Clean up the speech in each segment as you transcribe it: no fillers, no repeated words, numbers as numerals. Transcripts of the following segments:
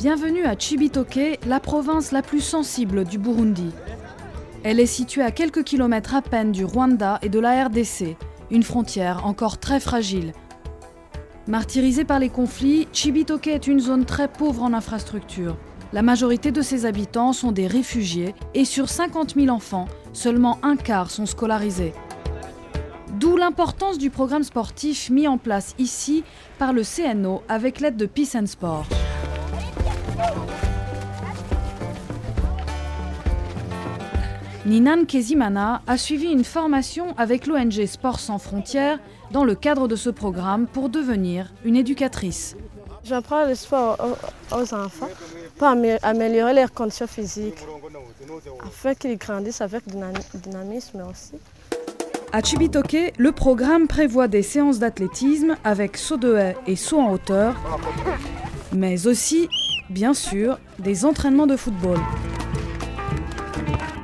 Bienvenue à Cibitoke, la province la plus sensible du Burundi. Elle est située à quelques kilomètres à peine du Rwanda et de la RDC, une frontière encore très fragile. Martyrisée par les conflits, Cibitoke est une zone très pauvre en infrastructures. La majorité de ses habitants sont des réfugiés et sur 50 000 enfants, seulement un quart sont scolarisés. D'où l'importance du programme sportif mis en place ici par le CNO avec l'aide de Peace and Sport. Ninan Kezimana a suivi une formation avec l'ONG Sport Sans Frontières dans le cadre de ce programme pour devenir une éducatrice. J'apprends le sport aux enfants pour améliorer leurs conditions physiques, afin qu'ils grandissent avec dynamisme aussi. À Cibitoke, le programme prévoit des séances d'athlétisme avec saut de haie et saut en hauteur, mais aussi, bien sûr, des entraînements de football.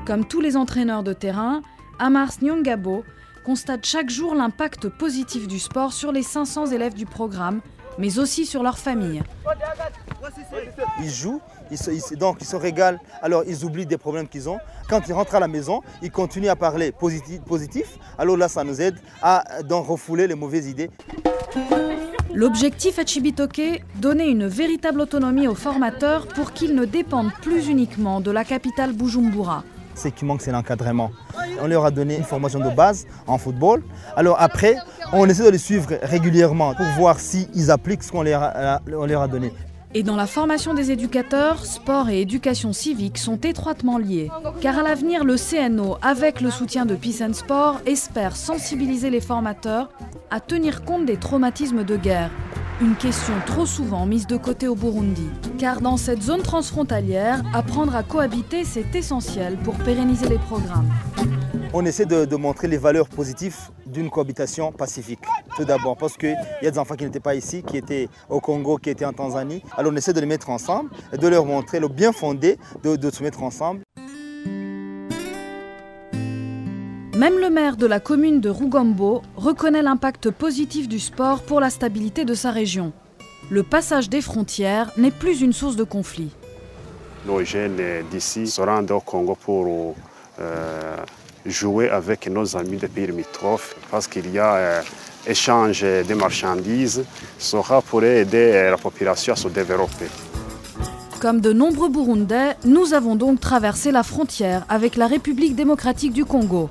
Comme tous les entraîneurs de terrain, Amars Nyongabo constate chaque jour l'impact positif du sport sur les 500 élèves du programme, mais aussi sur leur famille. Ils jouent, ils se régalent, alors ils oublient des problèmes qu'ils ont. Quand ils rentrent à la maison, ils continuent à parler positif. Alors là, ça nous aide à refouler les mauvaises idées. L'objectif à Cibitoke, donner une véritable autonomie aux formateurs pour qu'ils ne dépendent plus uniquement de la capitale Bujumbura. Ce qui manque, c'est l'encadrement. On leur a donné une formation de base en football. Alors après, on essaie de les suivre régulièrement pour voir s'ils appliquent ce qu'on leur a donné. Et dans la formation des éducateurs, sport et éducation civique sont étroitement liés. Car à l'avenir, le CNO, avec le soutien de Peace and Sport, espère sensibiliser les formateurs à tenir compte des traumatismes de guerre. Une question trop souvent mise de côté au Burundi. Car dans cette zone transfrontalière, apprendre à cohabiter, c'est essentiel pour pérenniser les programmes. On essaie de montrer les valeurs positives d'une cohabitation pacifique. Tout d'abord, parce qu'il y a des enfants qui n'étaient pas ici, qui étaient au Congo, qui étaient en Tanzanie. Alors on essaie de les mettre ensemble et de leur montrer le bien fondé de se mettre ensemble. Même le maire de la commune de Rugombo reconnaît l'impact positif du sport pour la stabilité de sa région. Le passage des frontières n'est plus une source de conflit. Nos jeunes d'ici se rendent au Congo pour jouer avec nos amis des pays limitrophes parce qu'il y a échange de marchandises, cela pourrait aider la population à se développer. Comme de nombreux Burundais, nous avons donc traversé la frontière avec la République démocratique du Congo.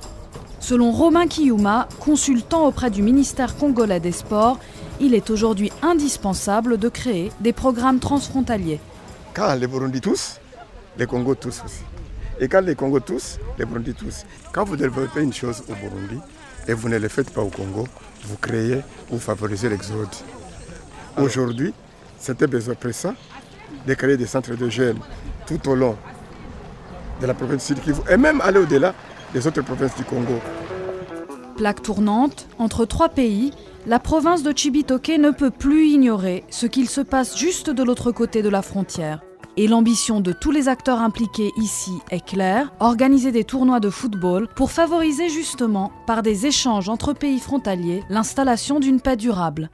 Selon Romain Kiyuma, consultant auprès du ministère congolais des Sports, il est aujourd'hui indispensable de créer des programmes transfrontaliers. Car les Burundi tous, les Congos tous aussi. Et quand les Congos tous, les Burundi tous. Quand vous développez une chose au Burundi et vous ne le faites pas au Congo, vous créez ou favorisez l'exode. Aujourd'hui, c'était besoin pressant de créer des centres de jeunes tout au long de la province Sud Kivu et même aller au-delà des autres provinces du Congo. Plaque tournante, entre trois pays, la province de Cibitoke ne peut plus ignorer ce qu'il se passe juste de l'autre côté de la frontière. Et l'ambition de tous les acteurs impliqués ici est claire, organiser des tournois de football pour favoriser justement, par des échanges entre pays frontaliers, l'installation d'une paix durable.